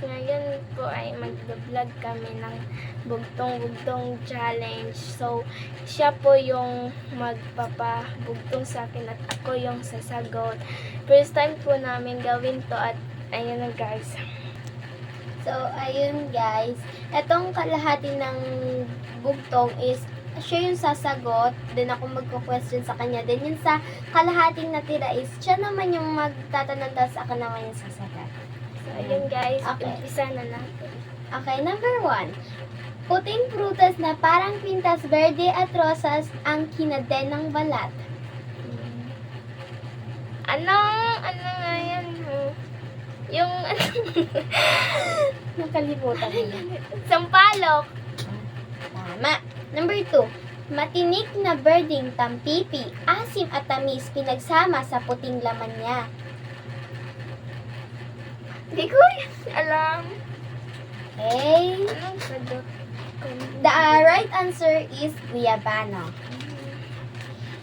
ngayon po ay mag-vlog kami ng bugtong-bugtong challenge. So, siya po yung magpapabugtong sa akin at ako yung sasagot. First time po namin gawin to at ayun na guys. So, ayun guys. Etong kalahati ng bugtong is siya yung sasagot, then ako magko-question sa kanya. Then yun sa kalahating natira is siya naman yung magtatanong, tapos ako naman yung sasagot. So, ayun guys, Okay. umpisa na natin. Okay, number 1. Puting prutas na parang pintas verde at rosas ang kinaden ng balat. Ano nga yan? Yung, Nakalimutan mo na. sampalok. Tama. Number 2. Matinik na birding tampipi, asim at tamis pinagsama sa puting laman niya. Hindi ko alam. Okay. Anong sagot? The right answer is Guyabano.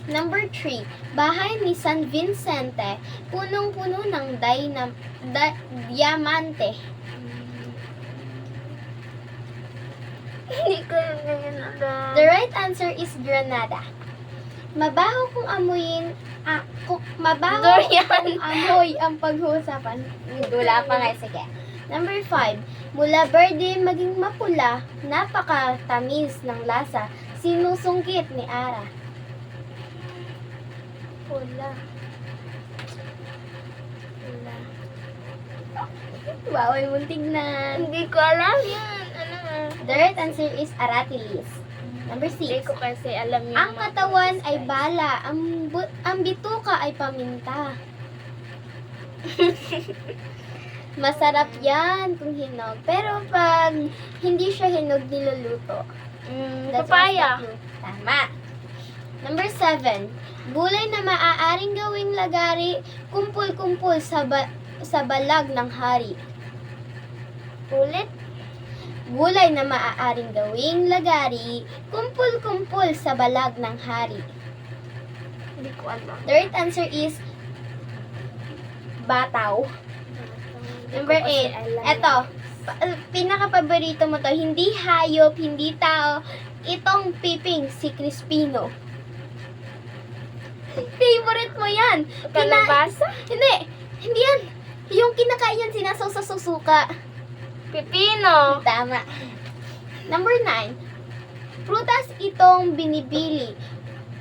Number 3. Bahay ni San Vicente, punong-puno ng diamante. Hindi ko rin alam. The right answer is Granada. Mabaho kung amuyin, mabaho Durian. kung amoy ang paghusapan. Wala pa nga, sige. Number 5. Mula berde maging mapula, napakatamis ng lasa, sinusungkit ni Ara. Wala. Wala. Wow, ay muntig na. Hindi ko alam yan. Ano nga? The right answer is Aratilis. Number Hindi 6. ko kasi alam yung Ang mga katawan prutas, ay guys. bala, ang bituka ay paminta. Masarap yan kung hinog. Pero pag hindi siya hinog, niluluto. That's Papaya. what's the clue. Tama. Number 7. Gulay na maaaring gawing lagari, kumpul-kumpul sa balag ng hari. Ulit. Gulay na maaaring gawing lagari, kumpul-kumpul sa balag ng hari. Hindi ko alam. The right answer is bataw. Number 8. Eto, pinaka-paborito mo to. Hindi hayop, hindi tao. Itong piping, si Crispino. Favorite mo yan. Kalabasa? Hindi yan. Yung kinakain yan, sinasaw sa susuka. Pipino. Tama. Number 9. Prutas itong binibili.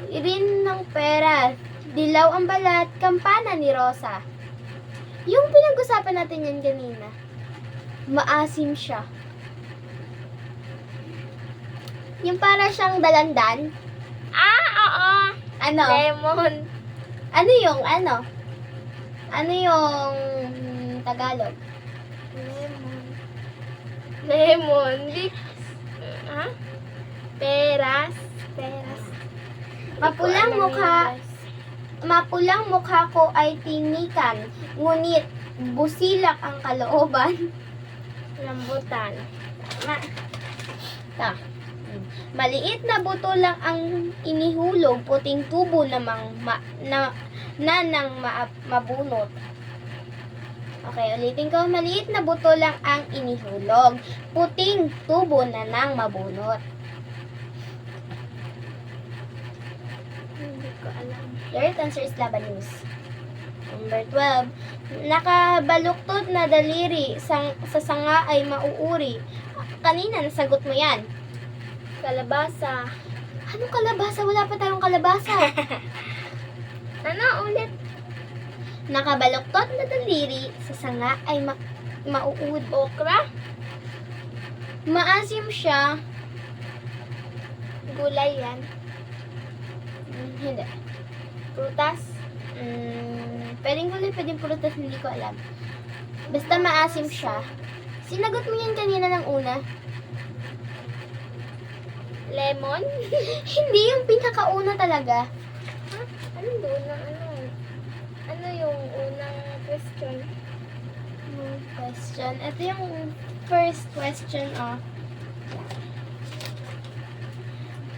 Rin ng pera. Dilaw ang balat, kampana ni Rosa. Yung pinag-usapan natin yan kanina. Maasim siya. Yung para siyang dalandan. Oo. Ano? Lemon. Ano yung ano? Ano yung Tagalog? Lemon. Lemon. Di... Ha? Peras. Peras. Mapulang Mapulang mukha ko ay tinikan, ngunit busilak ang kalooban. Rambutan. Tama. Ta. Maliit na buto lang ang inihulog, puting tubo namang mabunot. Okay, ulitin ko. Maliit na buto lang ang inihulog, puting tubo na nang mabunot. Hindi ko alam. The right answer is labanus. Number 12. Nakabaluktot na daliri sa sanga ay mauuri. Kanina, nasagot mo yan. Kalabasa. Anong kalabasa? Wala pa tayong kalabasa. Ano ulit? Nakabaluktot na daliri sa sanga ay mauuri. Okra? Maasim siya. Gulay yan. Hindi. Prutas? Pwedeng gulay, pwedeng prutas, hindi ko alam. Basta maasim siya. Sinagot mo yan kanina ng una. Lemon? Hindi yung pinakauna talaga. Ha? Ano doon na ano? Ano yung unang question? Question. Ito yung first question, oh.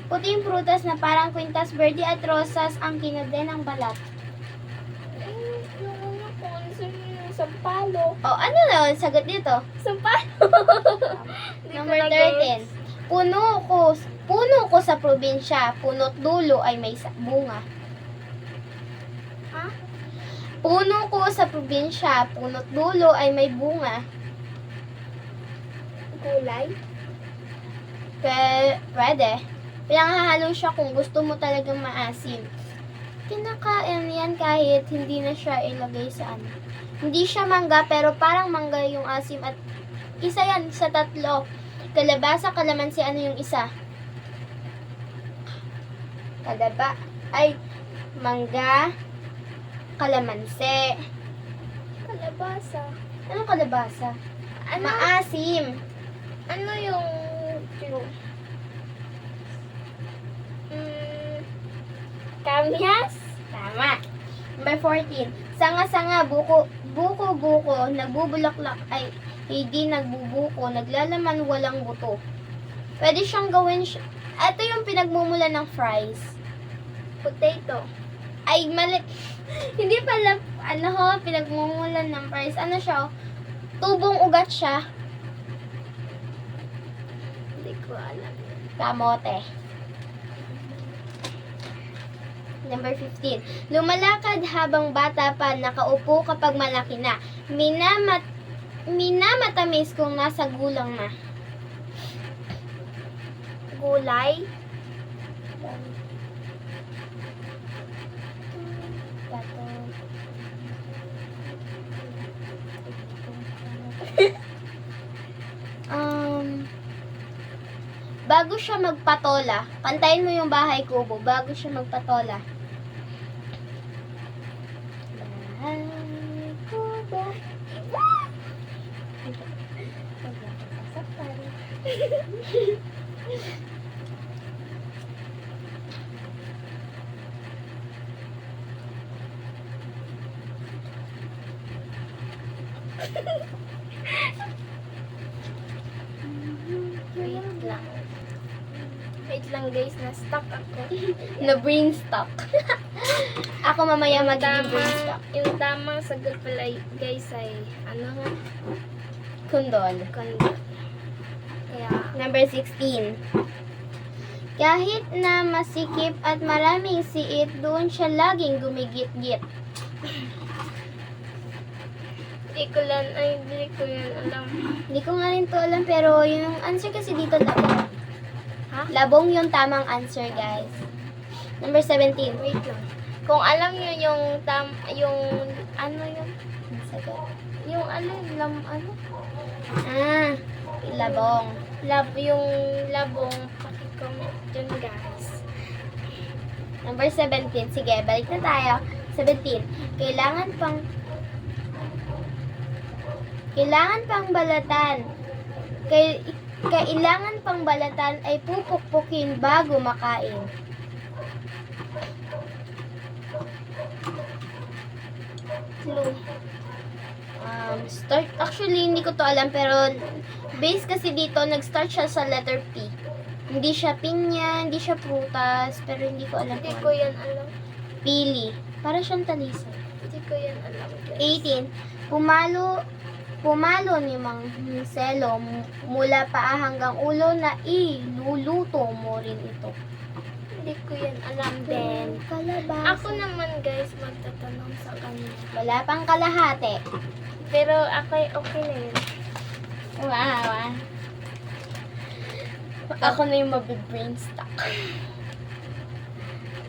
Puting prutas na parang kwintas, verde at rosas ang kinaden ng balat. Yung ano ko, ano yung sampal? Sampalo. O, ano na ang sagot dito? Sampalo. Number 13. Puno ko sa probinsya, puno't dulo ay may bunga. Ha? Puno ko sa probinsya, puno't dulo ay may bunga. Gulay. Pwede. Pinanghahalo siya kung gusto mo talagang maasim. Kinakain yan kahit hindi na siya ilagay sa ano. Hindi siya mangga pero parang mangga yung asim at isa yan sa tatlo. Kalabasa, kalamansi, ano yung isa? Mangga, kalamansi. Kalabasa. Anong kalabasa? Ano? Maasim. Ano yung... Kamyas? Tama. Number 14. Sanga-sanga, buko-buko, nagbubulaklak ay hindi nagbubuko, naglalaman walang buto. Pwede siyang gawin ito yung pinagmumula ng fries. Potato. Ay, mali. Hindi pala, pinagmumula ng fries. Ano siya? Tubong ugat siya. Hindi ko alam. Kamote. Number 15. Lumalakad habang bata pa, nakaupo kapag malaki na. Minamatamis kung nasa gulang na. Gulay. Bago siya magpatola, kantayin mo yung Bahay Kubo, bago siya magpatola. Bahay Kubo. Wait lang. Wait lang guys, na-stuck ako. Na brain stuck. Ako mamaya magiging Tama, brain stuck. yung tamang sagot pala guys ay ano nga? Kundol. Kondo. Kaya, Number 16. Kahit na masikip at maraming siit, doon siya laging gumigit-git. hindi ko yan alam. Hindi ko nga rin to alam, pero yung answer kasi dito labong. Ha? Labong yung tamang answer, guys. Number 17. Wait lang. Kung alam nyo yung yung ano yun? Sagot. Yung ano, ano? Labong. Yung labong, pakicomment dyan guys. Number 17. Sige, balik na tayo. 17. Kailangan pang balatan. Kailangan pang balatan ay pupukpukin bago makain. Clue. Start. Actually, hindi ko to alam, pero base kasi dito, nag-start siya sa letter P. Hindi siya pinya, hindi siya prutas, pero hindi ko alam Hindi kung ko ano. yan alam. Pili. Para siyang talisa. Hindi ko yan alam guys. 18. Pumalo ni Mang Selo mula paa hanggang ulo na iluluto mo rin ito. Hindi ko yan alam din. Kalabasa. Ako naman guys, magtatanong sa kanya. Wala pang kalahati. Pero ako okay na yun. Wow. Ako na yung mabibrain stuck.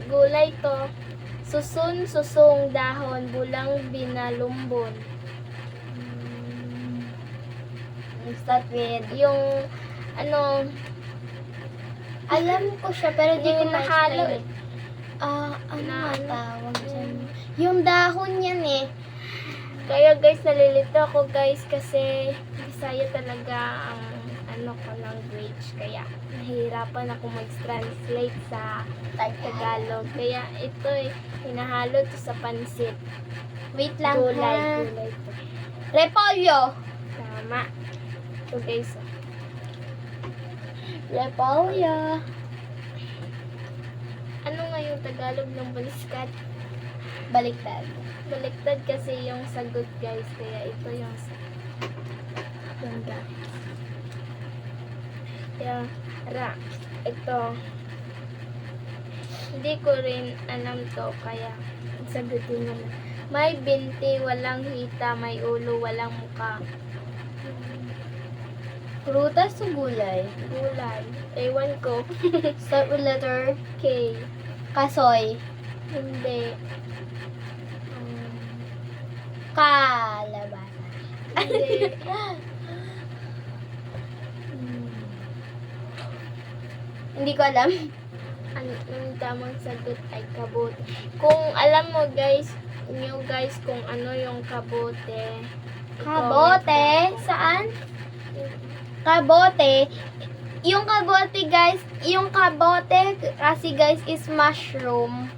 Gulay to. Susun, susong, dahon, bulang, binalumbon. Start with, Yung, ano, alam ko siya, pero di ko Yung nahalo ma-explain. Ano Na- nga tawag dyan? Yung dahon yan eh. kaya guys, nalilito ako guys kasi Bisaya talaga ang ano ko language. Kaya nahihirapan ako mag-translate sa Tagalog. Kaya ito hinahalo to sa pansit. Wait lang Gulay, ha. gulay to. Repolyo. Tama. So guys, Repolyo. ano nga yung Tagalog ng baliskat? Baliktad. Baliktad kasi yung sagot guys, kaya ito yung yung guys. Kaya, ito. Hindi ko rin alam to, kaya sagutin mo na. May binti, walang hita, may ulo, walang muka. Prutas o gulay? Gulay. Ewan ko. Start with letter K. kasoy. Hindi. Kalabasa. Hindi. Hindi ko alam. Ang tamang sagot ay kabote. Kung alam mo guys, kung ano yung kabote. Kabote? Saan? Kabote. Yung kabote kasi guys is mushroom.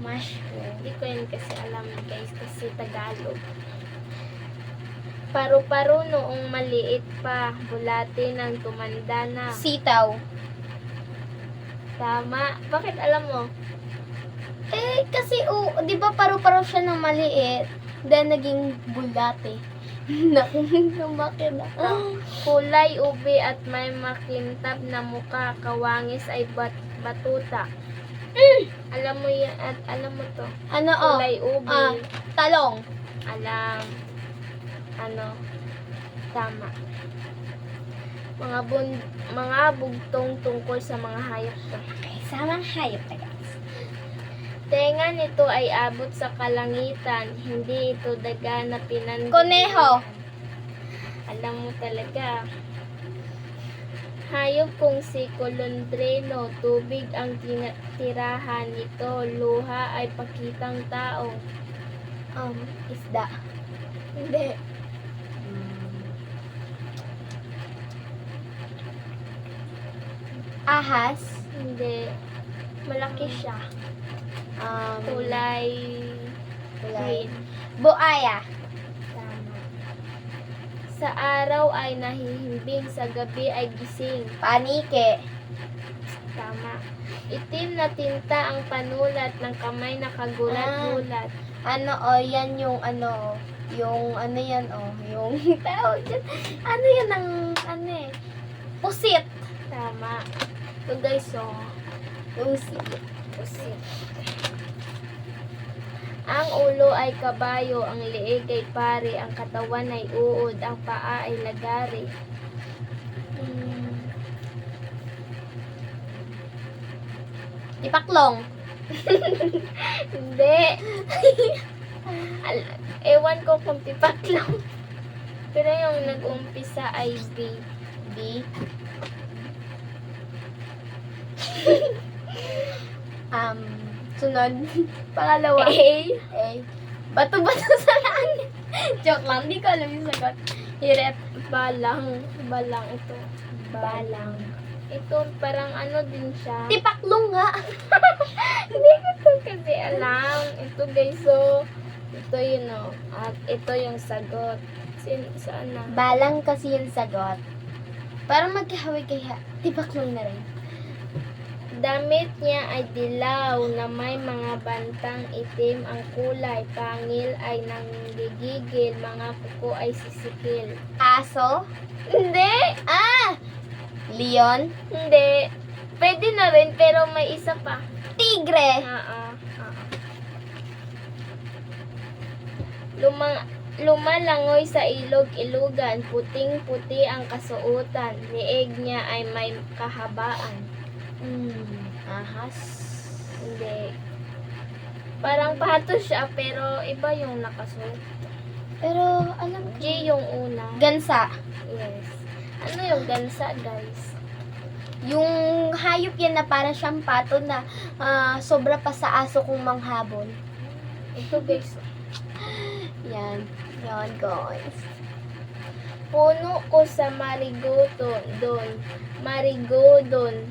Mushroom. Hindi ko yun kasi alam guys, kasi Tagalog. Paru-paro noong maliit pa, bulate ng tumanda na. Sitaw. Tama. Bakit alam mo? Eh, kasi, di ba paru-paro siya ng maliit? Then, naging bulate. Lumaki na. Kulay ube at may makintab na muka, kawangis ay batuta. Alam mo yan, at alam mo to. Ano, Kulay ube. talong. Alam. Ano? Tama. Mga bugtong tungkol sa mga hayop to. Okay, samang hayop na guys. Tenga nito ay abot sa kalangitan, hindi ito daga na pinandigan. Koneho. Alam mo talaga. Hayop kung si Kolondreno, tubig ang tirahan nito, luha ay pakitang tao. Isda. Hindi. Ahas. Hindi. Malaki siya. Kulay. Green. Buaya. Tama. Sa araw ay nahihimbing, sa gabi ay gising. Panike. Tama. Itim na tinta ang panulat ng kamay na kagulat-gulat. Yan yung yung tawag dyan. Yan ang, pusit. Tama. So guys, Pusit. pusit. Ang ulo ay kabayo, ang leeg ay pari, ang katawan ay uod, ang paa ay lagari. Tipaklong. Hindi. Ewan ko kung tipak lang. Pero yung nag-umpisa ay B. B. Sunod. Pangalawa. A. A. Bato-bato sa langit. Joke lang, di ko alam yung sagot. Hiret. Balang. Balang ito. Balang. Ito parang ano din siya. Tipaklong nga. Hindi ko to kasi alam. Ito guys, so ito yun at ito yung sagot. Saan na? Balang kasi yung sagot. Parang magkahawig kaya. Tipaklong na rin. Damit niya ay dilaw na may mga bantang itim ang kulay. Pangil ay nanggigigil, mga kuko ay sisikil. Aso. Hindi! Leon. Hindi. Pwede na rin, pero may isa pa. Tigre. Lumalangoy sa ilog-ilugan, puting-puti ang kasuotan. Lieg niya ay may kahabaan. Ahas. Hindi. Parang pato siya, pero iba yung nakasuot. Pero, alam ko. G yung una. Gansa. Yes. Ano yung gansa, guys? Yung hayop yan na para siyang pato na sobra pa sa aso kung manghabol. Ito, guys. Yan. Yan, guys. Puno ko sa marigodon. Marigodon.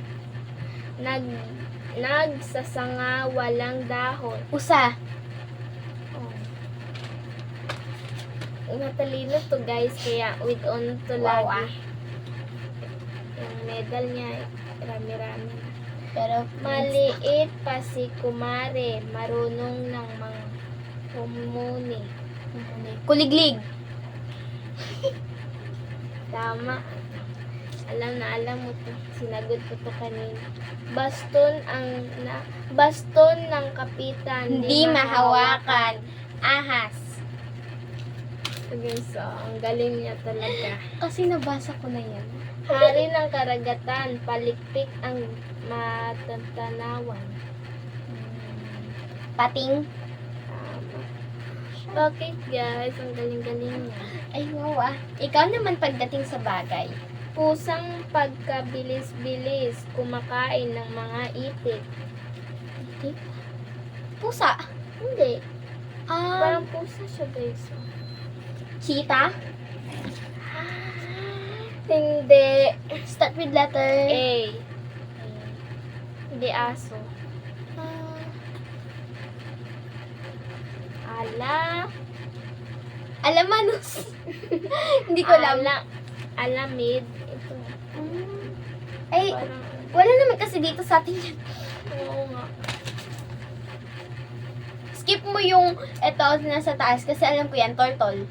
Nagsasanga, walang dahon. Usa. Matalino to guys, kaya with on to Wow, lagi. Yung medal niya, rami-rami. Pero, Maliit pa si Kumare, marunong ng mga Humuni. Kuliglig. Tama. Alam mo to. Sinagot ko to kanina. Baston ng kapitan. Hindi mahawakan. Ahas. Okay, so, ang galing niya talaga. Kasi nabasa ko na yan. Hari ng karagatan, palikpik ang matatanawan. Pating. Tama. Bakit guys? Ang galing-galing niya. Ay, wow ah. Ikaw naman pagdating sa bagay. Pusang pagkabilis-bilis, kumakain ng mga itik. Pusa. Hindi. Ah, Parang pusa siya guys. cheetah. Hindi. Start with letter A. Hindi aso. Ala. Alamanus. Hindi ko alam. Alamid. Ito. Ay, Parang, wala naman kasi dito sa atin yan. oo nga. Skip mo yung eto nasa taas kasi alam ko yan, turtle.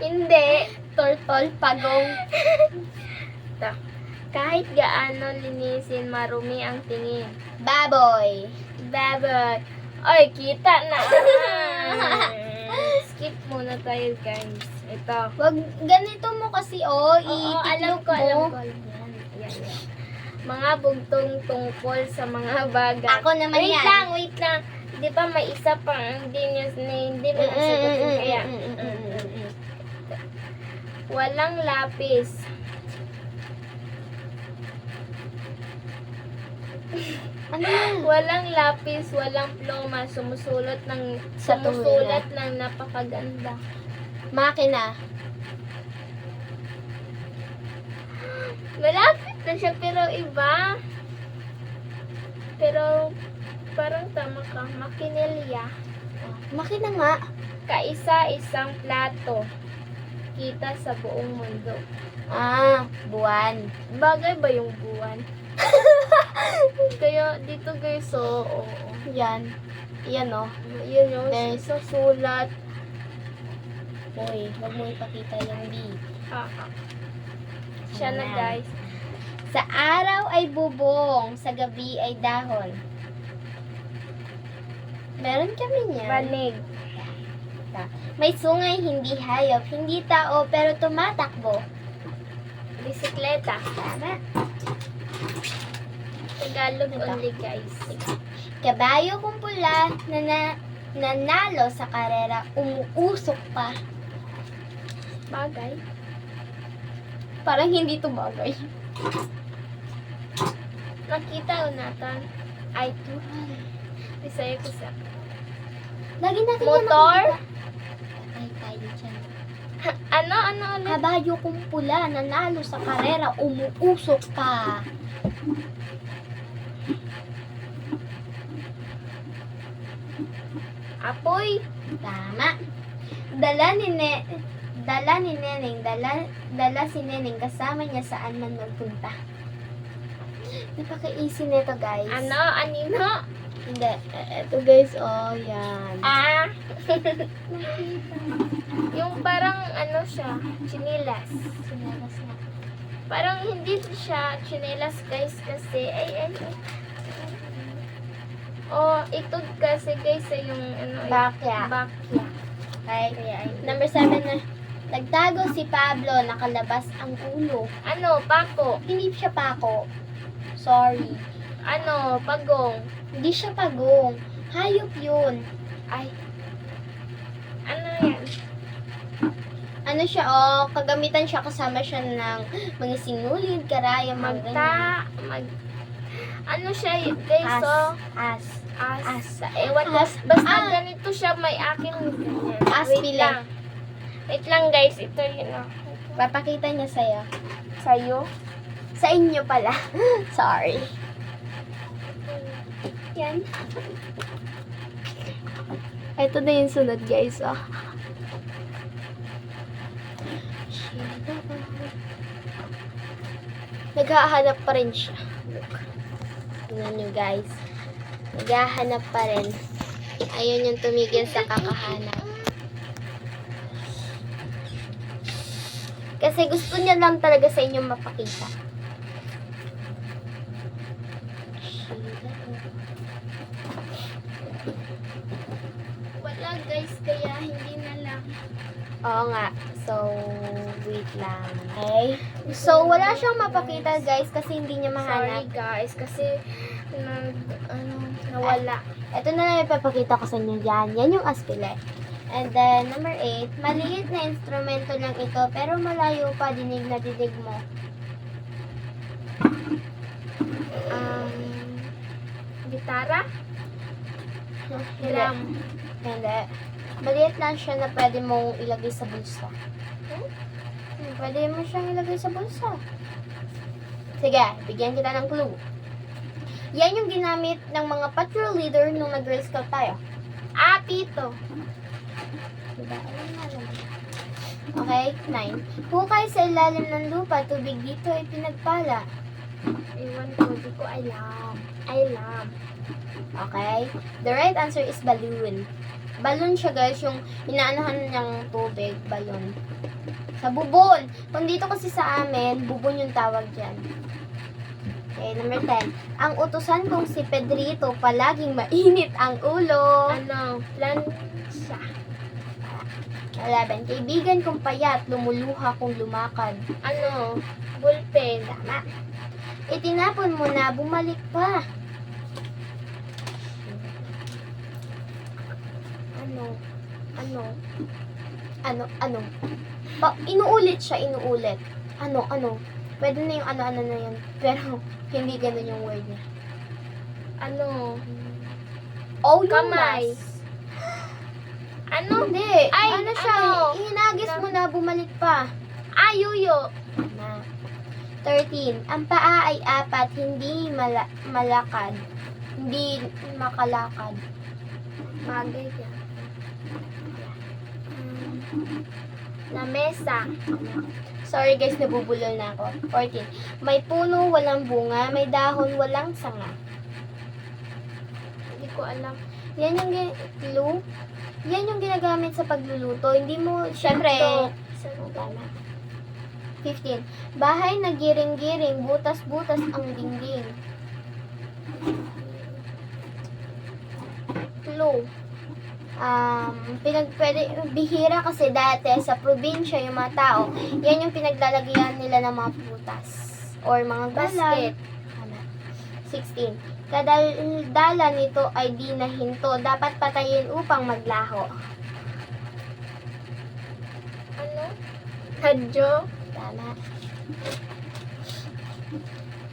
Hindi. Turtle, pagong. Kahit gaano linisin, marumi ang tingin. Baboy. Baboy. Ay, kita na. Skip muna tayo, guys. Ito. Wag, ganito mo kasi, oh, Oo, alam itiklop ko. mo. Yan. Mga bugtong tungkol sa mga bagay. Ako naman wait yan. Wait lang. Di ba may isa pang hindi mo nasagutin kaya. Walang lapis. Ano yan? Walang lapis, walang pluma, sumusulat Sa ng napakaganda. Makina. Malapit na siya pero iba. Pero parang tama ka, makinilya. Makina nga. Kaisa-isang plato. Kita sa buong mundo. Ah, buwan. Bagay ba yung buwan? Kaya dito guys, so, oo. Yan. Yan, oh. Yun yung There's- sa sulat. Uy, wag mo ipakita yung B. Siya na Ayan. guys. Sa araw ay bubong, sa gabi ay dahon. Meron kami niyan. Banig. May sungay, hindi hayop, hindi tao, pero tumatakbo. Bisikleta. Tama. Tagalog Ito. only guys. Kabayo kung pula na nanalo sa karera, umuusok pa. Bagay. Parang hindi to bagay. Nakita ko natin. Ay, to. Bisaya ko sa. Lagi natin yan Motor? nakikita. Ay, tayo dyan. Ano ulit? Kabayo kung pula nanalo sa karera, umuusok pa. Apoy. Tama. Dala ni Neneng, dala si Neneng kasama niya saan man magpunta. Napaka-easy nito, guys. Ano? Anino? Hindi. Ito, guys, oh, yan. Ah. Yung parang ano siya, chinilas. Sinalas na. Parang hindi siya chinilas guys kasi ay. Oh, ito kasi guys ay yung ano Bakya. bakya. Okay. Kaya ay. Number 7 na. Nagtago si Pablo, nakalabas ang ulo. Ano, pako. Hindi siya pako. Sorry. Ano, pagong. Hindi siya pagong. Hayop yun. Ay. Ano yan? Ano siya, oh, kagamitan siya, kasama siya ng mga sinulid, karaya, mga ganyan. Ano siya guys, As. oh. As. As. Ewan ko. As. Basta Ah. ganito siya, may aking As Wait pila. lang. Wait lang guys, ito yun oh. Papakita niya sa'yo. Sa'yo. Sa inyo pala. Sorry. Yan. Ito na yung sunod, guys, oh. Naghahanap pa rin siya. Look. Tingnan nyo, guys. Naghahanap pa rin. Ayun yung tumigil sa kakahanap. Kasi gusto niya lang talaga sa inyong mapakita. Wala guys, kaya hindi na lang. Oo nga. So, wait lang. Okay? So, wala siyang mapakita guys kasi hindi niya Sorry mahanap. guys, kasi nawala. Ito na lang ipapakita ko sa inyo yan. Yan yung aspile. And then, number 8, maliit na instrumento lang ito, pero malayo pa, dinig na dinig mo. Gitara? Hindi. Drum. Hindi. Maliit lang siya na pwede mong ilagay sa bulsa. Pwede mo siyang ilagay sa bulsa. Sige, bigyan kita ng clue. Yan yung ginamit ng mga patrol leader nung nag-Girl Scout tayo. Pito. Diba? Alam na naman. Okay, 9. Hukay sa ilalim ng lupa, tubig dito ay pinagpala. Iwan ko, di ko alam. Alam. Okay? The right answer is balloon. Balloon siya guys, yung inaanahan niyang tubig, balloon. Sa bubon. Kung dito kasi sa amin, bubon yung tawag dyan. Okay, number 10. Ang utusan kong si Pedrito, palaging mainit ang ulo. Plancha. 11. Kaibigan kong payat, lumuluha kung lumakad. Ballpen. Tama. Itinapon mo na, bumalik pa. Ano? Inuulit siya, inuulit. Ano? Pwede na yung ano-ano na yan. Pero, hindi ganun yung word niya. Oh, yung Kamay. mas. Hindi. Ay, ano siya? Hinagis mo na, bumalik pa. Yuyo. Na. 13. Ang paa ay apat, hindi malakad. Hindi makalakad. Bagay yan. Lamesa. Sorry guys, nabubulol na ako. 14. May puno, walang bunga. May dahon, walang sanga. Hindi ko alam. Yan yung clue. Yan yung ginagamit sa pagluluto. Hindi mo, syempre, tama. 15. Bahay na giring-giring, butas-butas ang dingding. Clue. Bihira kasi dati sa probinsya yung mga tao, yan yung pinaglalagyan nila ng mga prutas or mga Basket. Tama. 16. Kadaldala nito ay di nahinto, dapat patayin upang maglaho. Hadyo. Tama.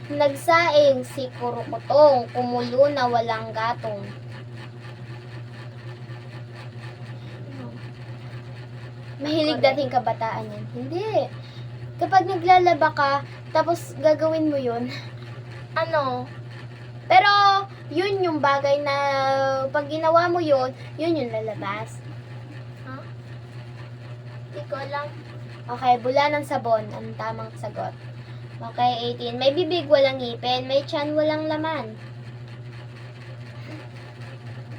Nagsaing si Kurukutong, kumulo na walang gatong. Mahilig dating kabataan yan. Hindi. Kapag naglalaba ka, tapos gagawin mo yun. Pero, yun yung bagay na pag ginawa mo yun, yun yung lalabas. Hindi ko alam. Okay, bula ng sabon. Ang tamang sagot. Okay, 18. May bibig, walang ngipin. May tiyan, walang laman.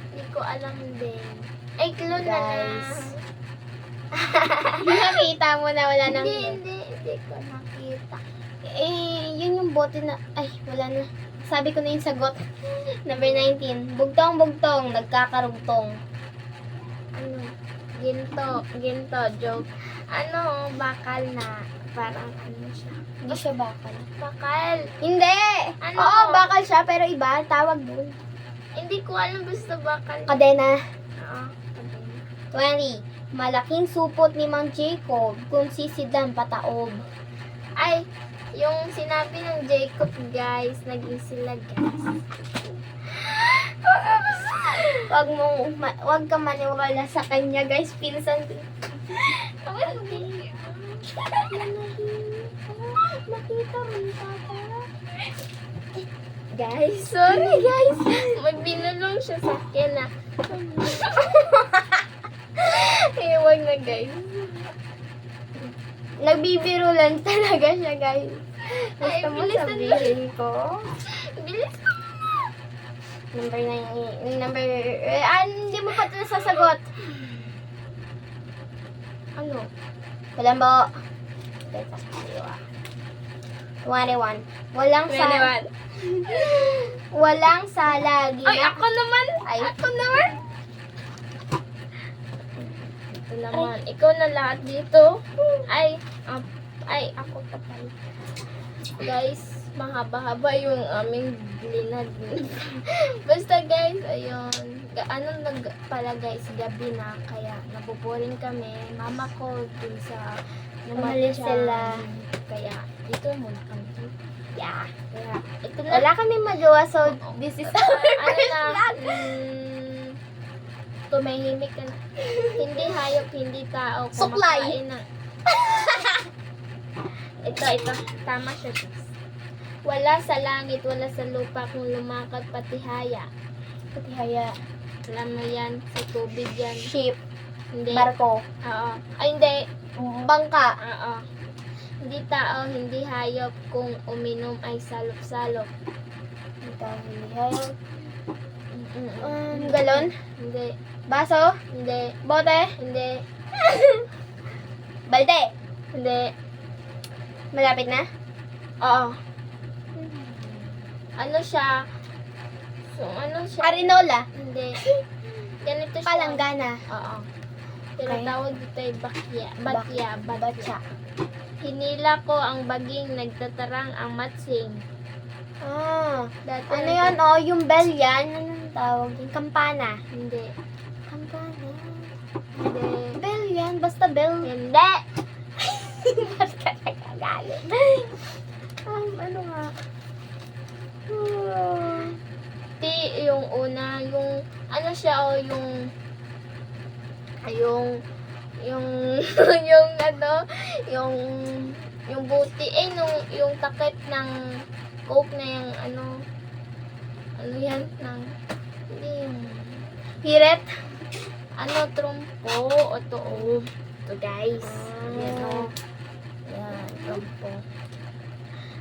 Hindi ko alam din. Ay, clue na lang. Guys. Nakita mo na wala nang... Hindi ko nakita. Yun yung bote na... Ay, wala na. Sabi ko na yung sagot. Number 19. Bugtong-bugtong, nagkakarugtong. Ginto, joke. Bakal na. Parang siya. Hindi siya bakal. Bakal. Hindi! Oo, bakal siya, pero iba. Tawag dun. Hindi ko alam basta bakal. Kadena. Oo. 20. Malaking supot ni Mang Jacob kung sisidlan pataob. Ay, yung sinabi ng Jacob, guys, naging sila, guys. Wag ka maniwala sa kanya, guys. Pinsan. Nakita mo yung papa. Guys, sorry, guys. May binulong siya sa akin, Wag na, guys. Nagbibiro lang talaga siya, guys. Ay, Gusto mo bilisan mo. sabihin ko? Bilis mo na. Number 9. Hindi mo pa ito nasasagot. Ano? Kulambo. 21. Walang salagi. Ay, ako naman! Ay. Ako naman! Ito naman. Ikaw na lahat dito. Ay, ako pa pala. Guys, mahaba-haba yung aming linad. Basta guys, ayun. Pala guys, gabi na. Kaya nabuboring kami. Mama ko dun sa Umalis sila. Kaya dito muna kami. Yeah. Kaya ito na. Wala kami magawa, so this is our Ano first na, vlog. tumahimik ka na. Hindi hayop, hindi tao. Suklay. Kumakain na. ito. Tama siya. Guys. Wala sa langit, wala sa lupa, kung lumakad pati haya. Patihaya. Alam mo yan, sa tubig yan. Ship. Hindi. Barko. Oo. Ay, hindi. Bangka. Oo. Hindi tao, hindi hayop, kung uminom ay salop-salop. Hindi hayop. Galon. Hindi. Baso. Hindi. Bote. Hindi. Balde. Hindi. Malapit na. Oo. Ano siya? So, ano siya? Arinola. Hindi. Ganito siya. Palanggana. Oo. Tinatawag dito ay batya. Batya. Hinila ko ang baging, nagtatarang ang matsing. Dati Ano yan? Oh, yung bell yan. Anong tawag? Yung kampana. Hindi. Kampana. Hindi. Bell yan. Basta bell. Hindi. Basta nagagalit. Ano nga? Ti, yung una, yung, ano siya, o yung ano, yung buti, yung takip ng coke na yung, ano yan, hindi yung, Hiret. trumpo, o tuog. Ito guys. Yan o. Yan, trumpo.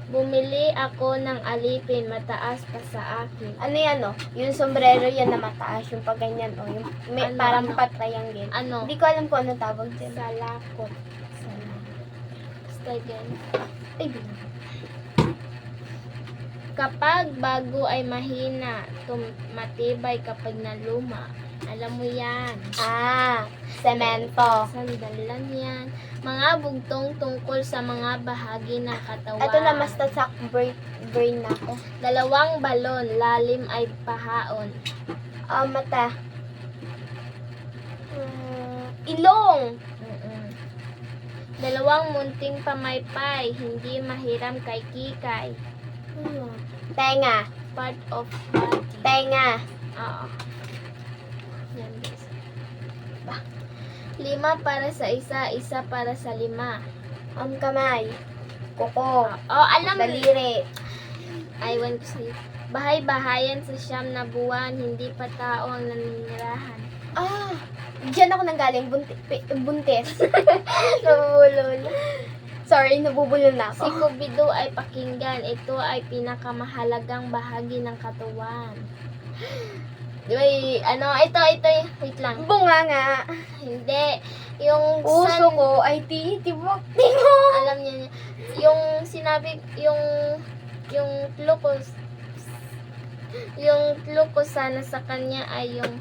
Bumili ako ng alipin, mataas pa sa akin. Ano yan, oh? Yung sombrero yan na mataas. Yung pag ganyan, oh. Yung may, Ano, parang ano? patriangle. Ano? Hindi ko alam kung ano tawag dyan. Salakot. Basta ganyan. Ay, bilang. Kapag bago ay mahina, matibay kapag naluma. Alam mo yan. Semento. Sandalan yan. Mga bugtong tungkol sa mga bahagi ng katawan. Ito na mas tasak brain na ako. Dalawang balon, lalim ay pahaon. Mata. Ilong. Dalawang munting pamaypay, hindi mahiram kay Kikay. Tenga. Part of body. Tenga. Oo. Yan, guys. 5 para sa isa, isa para sa 5. Kamay. Kuko. Alam mo. Daliri. Aywan ko sa'yo. Bahay-bahayan sa siyam na buwan, hindi pa tao ang naninirahan. Diyan ako nanggaling. Buntis. Nabubulol. Sorry, nabubulol na Si ako. Kubido ay pakinggan. Ito ay pinakamahalagang bahagi ng katawan. Wait, wait lang. Bunga nga. Hindi. Yung Puso ko ay titibok. alam niya, yung sinabi, yung clue ko sana sa kanya ay yung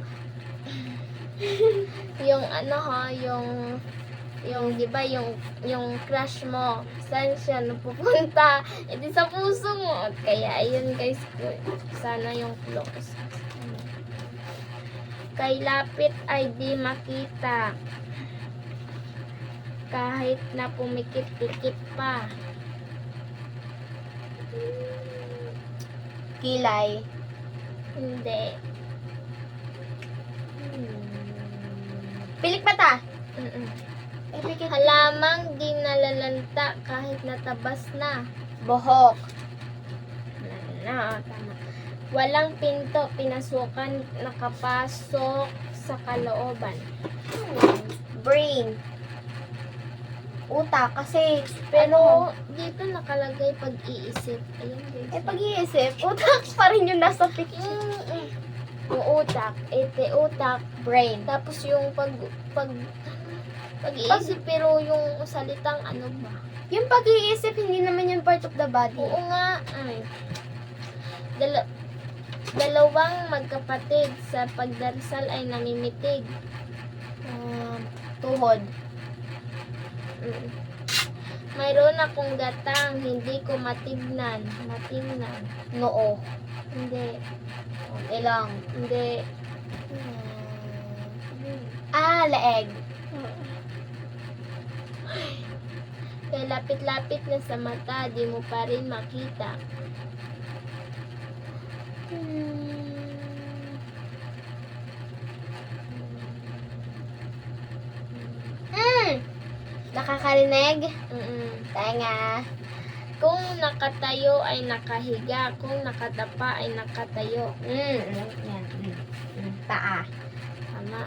'di ba yung crush mo, saan siya napupunta? E di sa puso mo. Kaya ayun guys, sana yung clue ko sa kanya. Kay lapit ay di makita, kahit na pumikit-pikit pa. Kilay. Hindi. Pilik mata. Halamang di nalalanta kahit natabas na. Bohok. Tama. Walang pinto, pinasukan, nakapasok sa kalooban. Brain. utak kasi Pero dito nakalagay pag-iisip. Ayan guys. pag-iisip, utak pa rin yung nasa picture. Yung utak, utak. Brain. Tapos yung pag-iisip, pero yung salitang ano ba? Yung pag-iisip, hindi naman yung part of the body. Oo nga. Ay. Dalawang magkapatid sa pagdarasal ay namimitig. Tuhod. Mayroon akong gatang, hindi ko matignan. Noo. Hindi. Ilang. Hindi. Leeg. Kaya lapit-lapit na sa mata, di mo pa rin makita. Nakakarinig. Tenga. Kung nakatayo ay nakahiga, kung nakatapa ay nakatayo. Yan. Paa. Tama.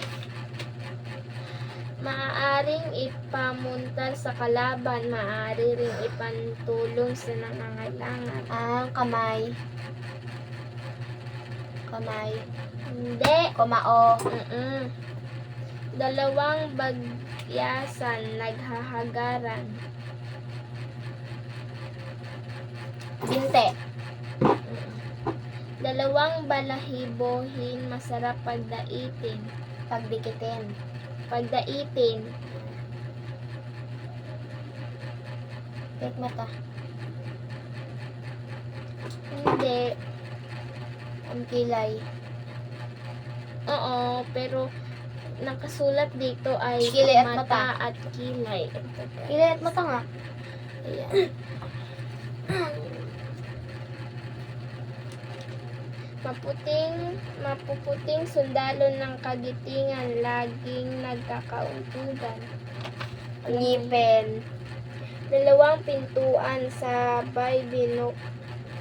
Maaaring ipamuntal sa kalaban, maaari ring ipantulong sa nangangailangan. Kamay. Kamay. Hindi. Kumao. Dalawang bagyasan naghahagaran. Binte. Dalawang balahibohin masarap pagdaitin. Pagdikitin. Pagdaitin. Pek mata. Hindi. Ang kilay. Oo, pero nakasulat dito ay Kilay at mata mata. at kilay. Ito, guys. Kilay at mata nga. Ayan. Mapuputing sundalo ng kagitingan, laging nagkakauntugan. Ngipin. Dalawang pintuan sabay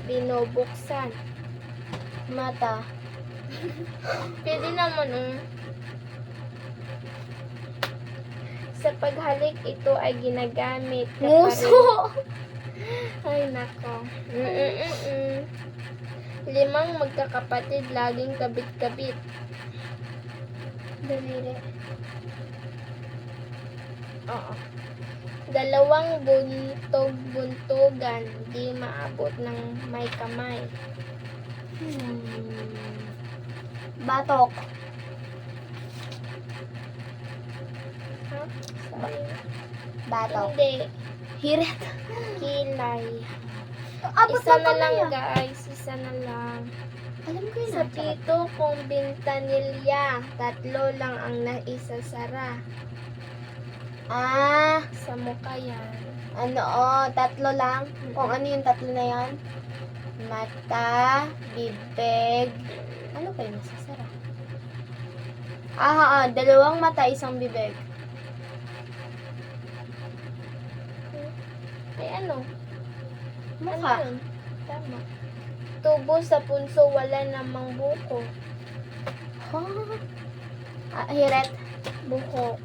binubuksan. Mata. Pwede naman Sa paghalik ito ay ginagamit. Nguso. Ay, nako. Limang magkakapatid laging kabit-kabit. Daliri. Oo. Dalawang buntog-buntogan, di maabot ng may kamay. Batok. Ha? Sorry. Batok. Hindi. Hirit. Kilay. Abot Isa na batok lang, yan. guys. Isa na lang. Alam ko yun. Sa pito kong bintanilya, 3 lang ang naisasara. Sa mukha yan. Tatlo lang. Kung ano yung tatlo na yan? Mata, bibig. Ano pa yung nasasara? Dalawang mata, isang bibig. Ay, ano? Mukha. Ano yun? Tama. Tubo sa punso, wala namang buko. Hirit. Buko.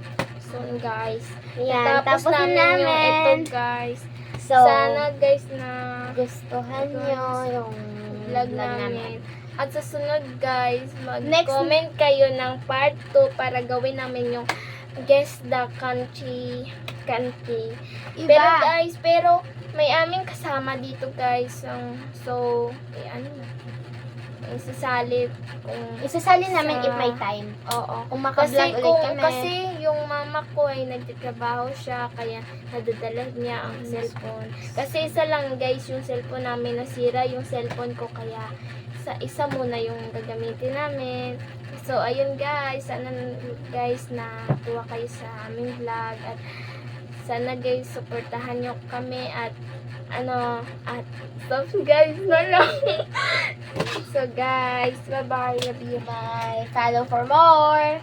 So, guys. Yan, Tapos tapos namin yung ito, namin. guys. So, Sana, guys, na gustuhan Guys, nyo yung vlog namin. At sa sunod, guys, Next- mag-comment kayo ng part 2 para gawin namin yung guess the country. Iba. Pero may aming kasama dito, guys. So, ano na. Isasali kung Isasali namin sa- if may time. Oo. Kung Kasi maka-vlog ulit kami. kasi yung mama ko ay nagtatrabaho siya kaya nadadala niya ang cellphone. Kasi isa lang, guys, yung cellphone namin nasira yung cellphone ko kaya isa muna yung gagamitin namin. So ayun, guys, sana guys na tuwa kayo sa aming vlog at sana, guys, suportahan nyo kami at guys na lang. So guys, bye-bye. Love you. Bye. Follow for more.